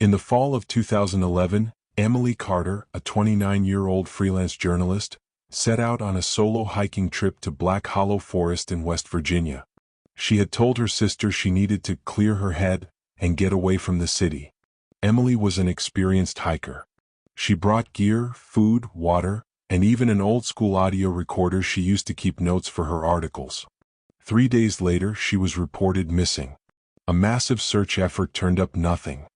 In the fall of 2011, Emily Carter, a 29-year-old freelance journalist, set out on a solo hiking trip to Black Hollow Forest in West Virginia. She had told her sister she needed to clear her head and get away from the city. Emily was an experienced hiker. She brought gear, food, water, and even an old-school audio recorder she used to keep notes for her articles. 3 days later, she was reported missing. A massive search effort turned up nothing.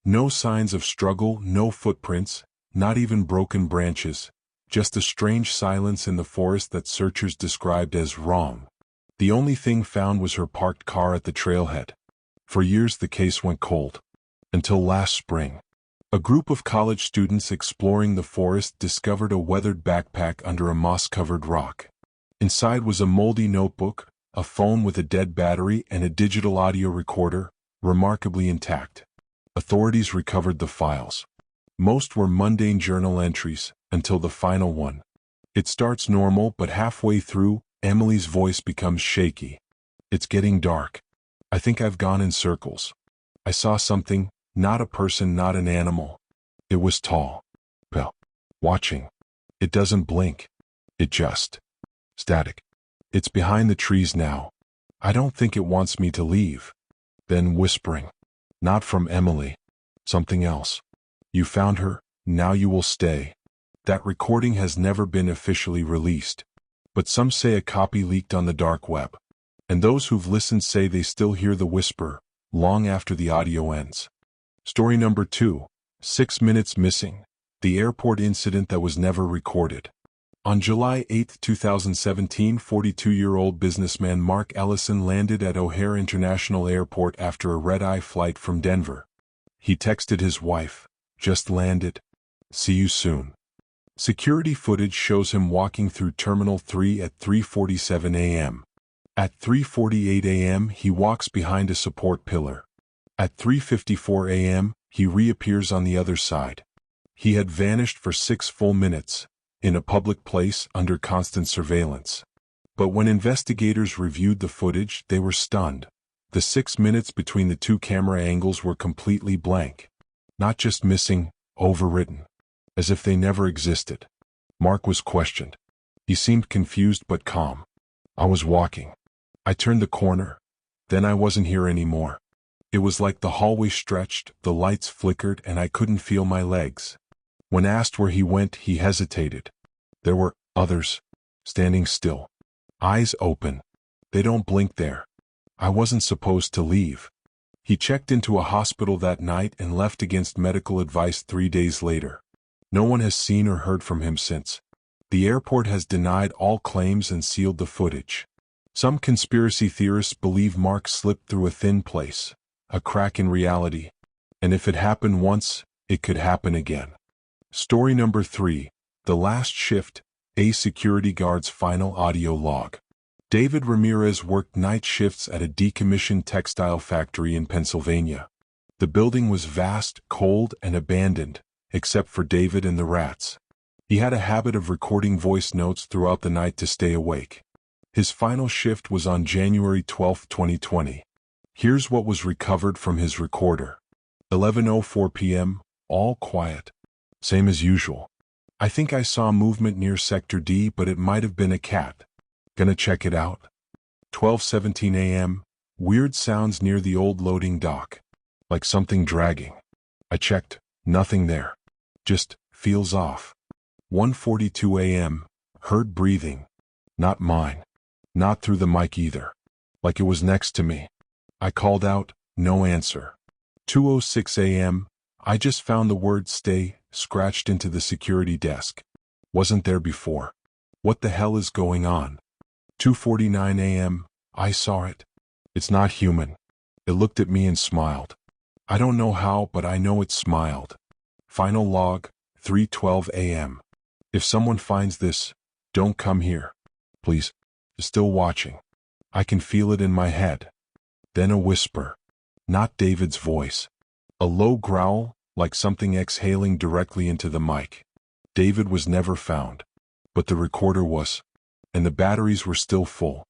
No signs of struggle, no footprints, not even broken branches, just a strange silence in the forest that searchers described as wrong. The only thing found was her parked car at the trailhead. For years the case went cold. Until last spring. A group of college students exploring the forest discovered a weathered backpack under a moss-covered rock. Inside was a moldy notebook, a phone with a dead battery, and a digital audio recorder, remarkably intact. Authorities recovered the files. Most were mundane journal entries, until the final one. It starts normal, but halfway through, Emily's voice becomes shaky. "It's getting dark. I think I've gone in circles. I saw something, not a person, not an animal. It was tall. Well, watching. It doesn't blink. It just. Static. It's behind the trees now. I don't think it wants me to leave." Then whispering. Not from Emily. Something else. "You found her, now you will stay." That recording has never been officially released. But some say a copy leaked on the dark web. And those who've listened say they still hear the whisper, long after the audio ends. Story number 2. 6 minutes missing. The airport incident that was never recorded. On July 8, 2017, 42-year-old businessman Mark Ellison landed at O'Hare International Airport after a red-eye flight from Denver. He texted his wife, "Just landed. See you soon." Security footage shows him walking through Terminal 3 at 3:47 a.m. At 3:48 a.m., he walks behind a support pillar. At 3:54 a.m., he reappears on the other side. He had vanished for 6 full minutes, in a public place under constant surveillance. But when investigators reviewed the footage, they were stunned. The 6 minutes between the 2 camera angles were completely blank. Not just missing, overwritten. As if they never existed. Mark was questioned. He seemed confused but calm. "I was walking. I turned the corner. Then I wasn't here anymore. It was like the hallway stretched, the lights flickered, and I couldn't feel my legs." When asked where he went, he hesitated. There were others, standing still. Eyes open. They don't blink there. I wasn't supposed to leave. He checked into a hospital that night and left against medical advice 3 days later. No one has seen or heard from him since. The airport has denied all claims and sealed the footage. Some conspiracy theorists believe Mark slipped through a thin place, a crack in reality. And if it happened once, it could happen again. Story number 3. The Last Shift, a security guard's final audio log. David Ramirez worked night shifts at a decommissioned textile factory in Pennsylvania. The building was vast, cold, and abandoned, except for David and the rats. He had a habit of recording voice notes throughout the night to stay awake. His final shift was on January 12, 2020. Here's what was recovered from his recorder. 11:04 p.m., all quiet. Same as usual. I think I saw movement near Sector D, but it might have been a cat. Gonna check it out. 12:17 a.m., weird sounds near the old loading dock. Like something dragging. I checked, nothing there. Just feels off. 1:42 a.m., heard breathing. Not mine. Not through the mic either. Like it was next to me. I called out, no answer. 2:06 a.m., I just found the word "stay" scratched into the security desk. Wasn't there before. What the hell is going on? 2:49 a.m., I saw it. It's not human. It looked at me and smiled. I don't know how, but I know it smiled. Final log, 3:12 a.m. If someone finds this, don't come here. Please. Still watching. I can feel it in my head. Then a whisper. Not David's voice. A low growl, like something exhaling directly into the mic. David was never found. But the recorder was. And the batteries were still full.